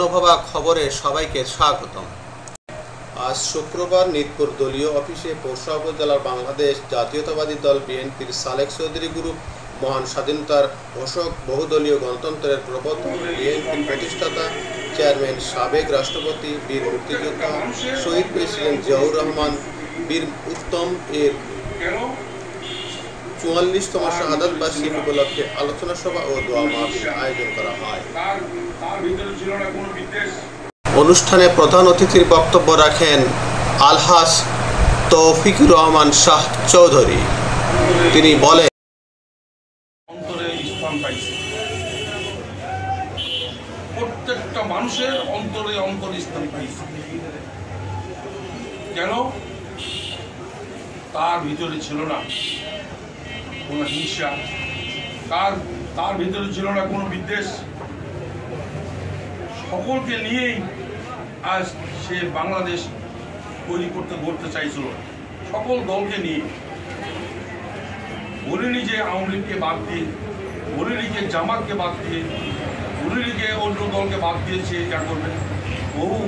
পূর্ণভবা খবরে সবাইকে স্বাগতম। আজ শুক্রবার নিতপুর দলীয় অফিসে পোরশা উপজেলার বাংলাদেশ জাতীয়তাবাদী দল বিএনপির সালেক চৌধুরী গ্রুপ মহান স্বাধীনতার ঘোষক বহুদলীয় গণতন্ত্রের প্রবর্তক বিএনপির প্রতিষ্ঠাতা চেয়ারম্যান সাবেক রাষ্ট্রপতি বীর মুক্তিযোদ্ধা শহীদ প্রেসিডেন্ট জিয়াউর রহমান বীর উত্তম এর ৪৪তম শাহাদাত বার্ষিকী উপলক্ষে আলোচনা সভা ও দোয়া মাহফিল আয়োজন করা হয়। অনুষ্ঠানে প্রধান অতিথির বক্তব্য রাখেন আলহাজ তৌফিকুর রহমান শাহ চৌধুরী। তিনি বলেন, প্রত্যেকটা মানুষের অন্তরে স্থান পাইছে। কেন? তার ভিতরে ছিল না কোনো হিংসা, তার ভিতরে ছিল না কোনো বিদ্বেষ। সকলকে নিয়েই আজ সে বাংলাদেশ তৈরি করতে চাইছিল, সকল দলকে নিয়ে। বলিনি যে আওয়ামী লীগকে বাদ দিয়ে, বলিনি যে জামাতকে বাদ দিয়ে, বলিনি যে অন্য দলকে বাদ দিয়েছে যা করবে। বহু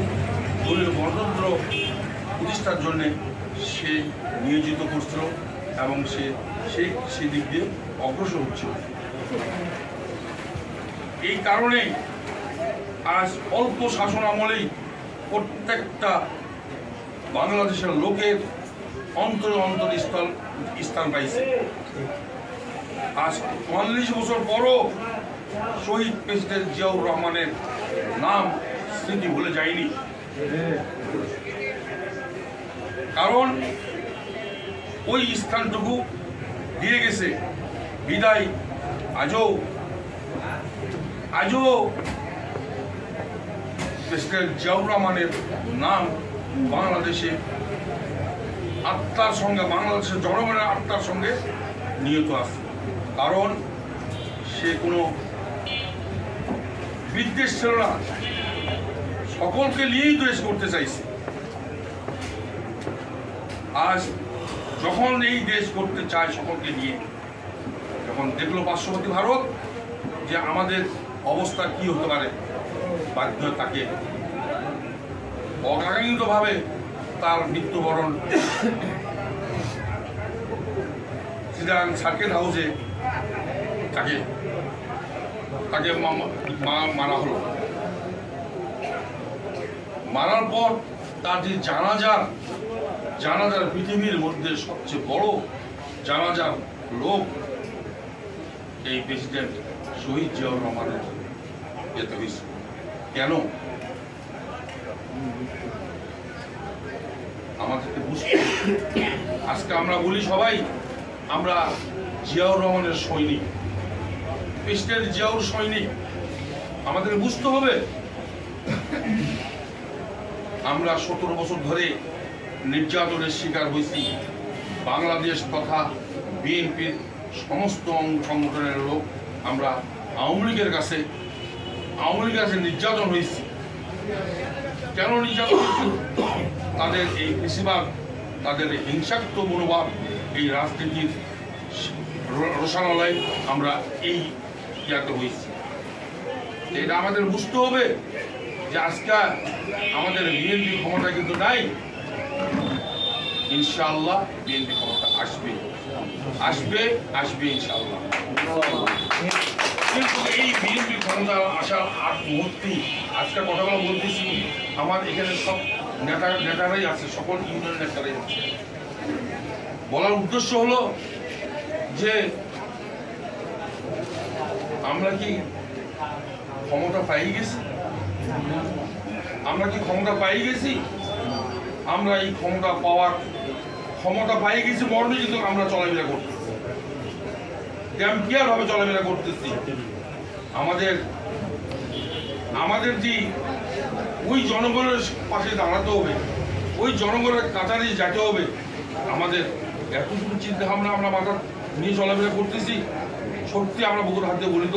দলীয় গণতন্ত্র প্রতিষ্ঠার জন্যে সে নিয়োজিত করছিল এবং সে দিক দিয়ে অগ্রসর হচ্ছিল। এই কারণে আজ অল্প শাসন আমলেই প্রত্যেকটা বাংলাদেশের লোকের অন্তরে স্থান পাইছে। আজ ৪৪ বছর পরও শহীদ প্রেসিডেন্ট জিয়াউর রহমানের নাম স্মৃতি ভুলে যায়নি। কারণ ওই স্থানটুকু দিয়ে গেছে বিদায় আজও প্রেসিডেন্ট জিয়াউর রহমানের নাম বাংলাদেশে আত্মার সঙ্গে, বাংলাদেশের জনগণের আত্মার সঙ্গে নিহত আছে। কারণ সে কোনো বিদ্বেষ ছিল না, সকলকে নিয়েই দেশ করতে চাইছে। আজ যখন এই দেশ করতে চায় সকলকে নিয়ে, যখন দেখলো পার্শ্ববর্তী ভারত যে আমাদের অবস্থা কি হতে পারে, বাধ্য তাকে অকাঙ্ক্ষিতভাবে তার মৃত্যুবরণ চিটাগাং সার্কিট হাউসে তাকে মারা হলো। মারার পর তার যে জানাজার পৃথিবীর মধ্যে সবচেয়ে বড় জানাজার লোক এই প্রেসিডেন্ট শহীদ জিয়াউর রহমানের যেতে হয়েছে। কেন? আমাদেরকে বুঝতে, আজকে আমরা বলি সবাই আমরা জিয়াউর রহমানের সৈনিক, প্রেসিডেন্ট জিয়াউর সৈনিক। আমাদের বুঝতে হবে আমরা ১৭ বছর ধরে নির্যাতনের শিকার হয়েছি। বাংলাদেশ তথা বিএনপির সমস্ত সংগঠনের লোক আমরা আওয়ামী লীগের কাছে নির্যাতন হয়েছি। কেন নির্যাতন হয়েছি? তাদের এই বেশিরভাগ তাদের হিংসাত্মক মনোভাব, এই রাজনীতির রসায়নালয় আমরা এই ইয়াতে হয়েছি। এটা আমাদের বুঝতে হবে যে আজকে আমাদের বিএনপি ক্ষমতা কিন্তু নাই। ইনশাআল্লাহ বিএনপি ক্ষমতা আসবে ইনশাআল্লাহ। কিন্তু এই বিএনপি ক্ষমতা আসার আগ মুহূর্তেই আজকের কথাগুলো বলতেছি, আমার এখানে সব নেতারাই আছে, সকল ইউনিয়নের নেতারাই আছে। বলার উদ্দেশ্য হলো যে আমরা কি ক্ষমতা পাই গেছি? আমরা এই ক্ষমতা পাই গেছি মর্মে কিন্তু আমরা চলাফেরা করতেছি, ভাবে চলাফেরা করতেছি। আমাদের যে ওই জনগণের পাশে দাঁড়াতে হবে, ওই জনগণের কাতারে যেতে হবে। আমাদের এতটুকু চিন্তা ভাবনা আমরা মাথা নিয়ে চলাফেরা করতেছি। সত্যি আমরা বুকুর হাত দিয়ে বলি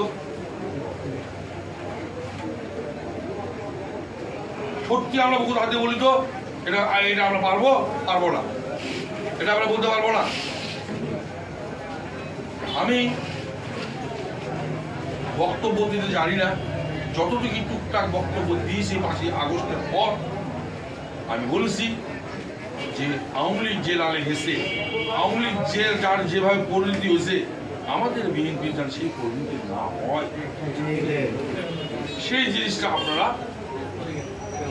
তো, এটা আমরা পারবো না, এটা আমরা বলতে পারবো না। আমি বক্তব্য দিতে জানি না, যতটুকু টুকটাক বক্তব্য দিয়েছি 5ই আগস্টের পর আমি বলেছি যে আওয়ামী লীগ যে লালে গেছে, আওয়ামী লীগ যে যার যেভাবে পরিণতি হয়েছে, আমাদের বিএনপি যেন সেই পরিণতি না হয়, সেই জিনিসটা আপনারা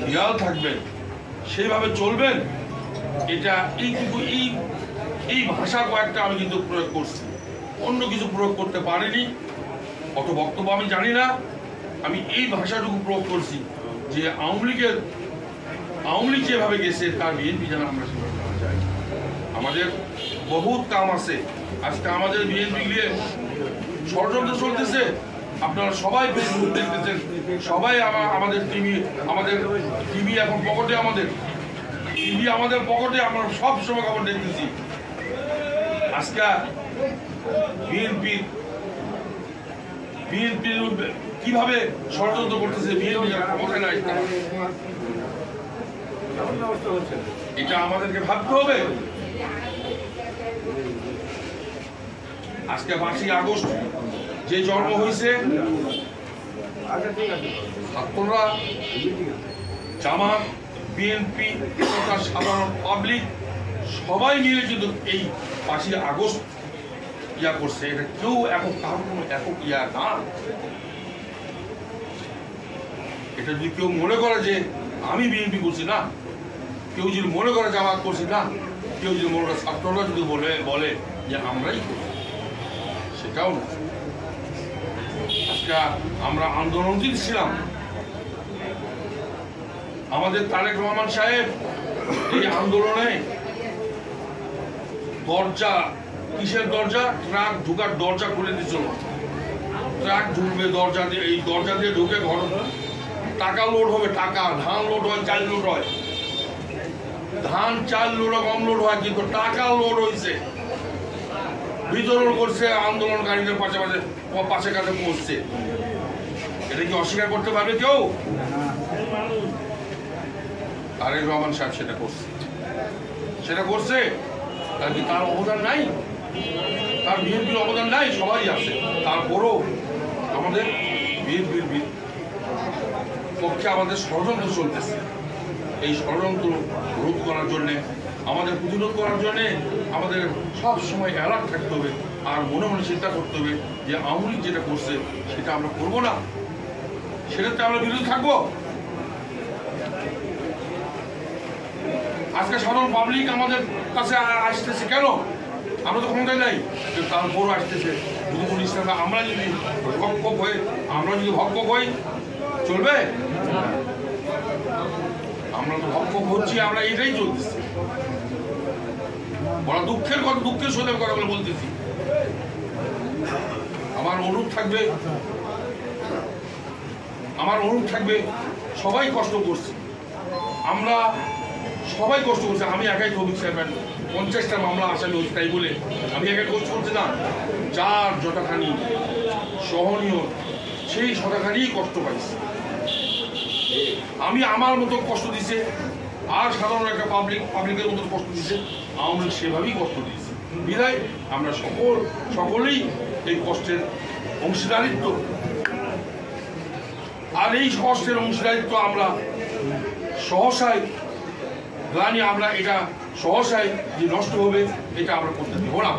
খেয়াল থাকবেন, সেইভাবে চলবেন। এটা এই ভাষা কয়েকটা আমি কিন্তু প্রয়োগ করছি, অন্য কিছু প্রয়োগ করতে পারিনি। অত বক্তব্য আমি জানি না, আমি এই ভাষাটুকু প্রয়োগ করছি যে আওয়ামী লীগ যেভাবে গেছে তার বিএনপি যেন আমরা সেভাবে না যাই। আমাদের বহুত কাম আছে। আজকে আমাদের বিএনপি নিয়ে ষড়যন্ত্র চলতেছে, আপনারা সবাই ফেসবুক দেখতেছেন, সবাই আমাদের টিভি এখন পকেটে, আমাদের পকেটে, আমরা সব সময় খবর দেখতেছি। আজকে বিএনপির কিভাবে ষড়যন্ত্র করতেছে, বিএনপি ক্ষমতায় নাই, এটা আমাদেরকে ভাবতে হবে। আজকে 5ই আগস্ট যে জন্ম হয়েছে, ছাত্ররা, জামাত, বিএনপি তথা সাধারণ পাবলিক সবাই মিলে কিন্তু এই 5ই আগস্ট ইয়া করছে। এটা কেউ কারণ একক ইয়া না। এটা যদি কেউ মনে করে যে আমি বিএনপি করছি না, কেউ যদি মনে করে জামাত করছি না, কেউ যদি মনে করে ছাত্ররা যদি বলে যে আমরাই করছি, সেটাও না। আজকে আমরা আন্দোলনশীল ছিলাম। আমাদের তারেক রহমান সাহেব এই আন্দোলনে কিসের দরজা, ট্রাক ঢুকার দরজা খুলে দিয়েছিল। ট্রাক ঢুকবে দরজা দিয়ে, এই দরজা দিয়ে ঢুকে ঘর টাকা লোড হবে, টাকা, ধান লোড হয়, চাল লোড হয়, ধান চাল লোড হয়, কম লোড হয়, কিন্তু টাকা লোড হয়েছে। বিতরণ করছে আন্দোলনকারীদের পাশে কাছে পৌঁছছে। এটা কি অস্বীকার করতে পারবে কেউ? তারেক রহমান সাহেব সেটা করছে। তার কি তার অবদান নাই? তার বিএনপির অবদান নাই? সবাই আছে। তারপরও আমাদের বিএনপির পক্ষে আমাদের ষড়যন্ত্র চলতেছে। এই ষড়যন্ত্র রোধ করার জন্যে, আমাদের প্রতিরোধ করার জন্যে আমাদের সব সময় অ্যালার্ট থাকতে হবে, আর মনে মনে চিন্তা করতে হবে যে আওয়ামী লীগ যেটা করছে সেটা আমরা করবো না, সেটাতে আমরা বিরোধী থাকবো। আজকে সাধারণ পাবলিক আমাদের কাছে আসতেছে কেন? আমরা তো ক্ষমতায় নাই, তারপরও আসতেছে। যদি কোনো ইসলামে আমরা যদি ভক্ষক হই চলবে? আমরা তো ভক্ষক হচ্ছি, আমরা এটাই চলতেছি। বড় দুঃখের কথা, দুঃখের সাথে কথাগুলো বলতেছি। আমার অনুরোধ থাকবে, সবাই কষ্ট করছে, আমরা সবাই কষ্ট করছে। আমি একাই তৌফিক চেয়ারম্যান 50টা মামলা আসামি হচ্ছে, তাই বলে আমি একাই কষ্ট করছি না। যার যতখানি সহনীয় সেই শতখানি কষ্ট পাইছে। আমি আমার মতো কষ্ট দিছে, আর সাধারণ একটা পাবলিকের মতো কষ্ট দিছে, আওয়ামী লীগ সেভাবেই কষ্ট দিয়েছে। বিধায় আমরা সকলেই এই কষ্টের অংশীদারিত্ব, আর এই কষ্টের অংশীদারিত্ব আমরা সহসায় গ্লানি, আমরা এটা সহসায় যে নষ্ট হবে এটা আমরা করতে দেব না।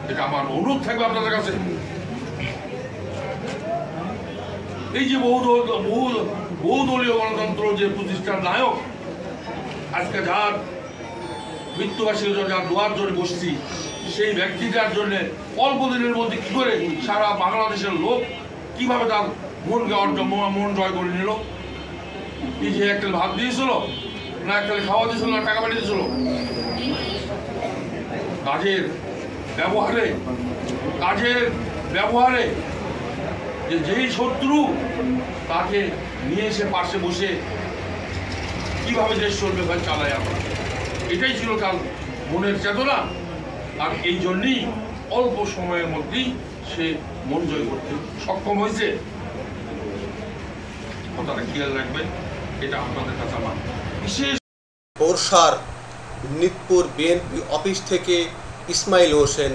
এটা আমার অনুরোধ থাকবে আপনাদের কাছে। এই যে বহুদলীয় গণতন্ত্র যে প্রতিষ্ঠার নায়ক, আজকে যার মৃত্যুবাসীর জন্য যার দোয়ার জন্য বসছি, সেই ব্যক্তিটার জন্য অল্প দিনের মধ্যে কি করে সারা বাংলাদেশের লোক কিভাবে তার মন জয় করে নিল। এই যে একটা ভাত দিয়েছিল না, একটা খাওয়া দিয়েছিল না, টাকা পাঠিয়ে দিয়েছিল। কাজের ব্যবহারে যেই শত্রু তাকে নিয়ে এসে পাশে বসে কিভাবে দেশ চলবে ভাই চালায় আমরা, এটাই ছিল তার মনের চেতনা। আর এই জন্যই অল্প সময়ের মধ্যেই সে মন জয় করতে সক্ষম হয়েছে। কথাটা খেয়াল রাখবেন, এটা আপনাদের কাছে আমার বিশেষ। বর্ষার নিতপুর বিএনপি অফিস থেকে ইসমাইল হোসেন।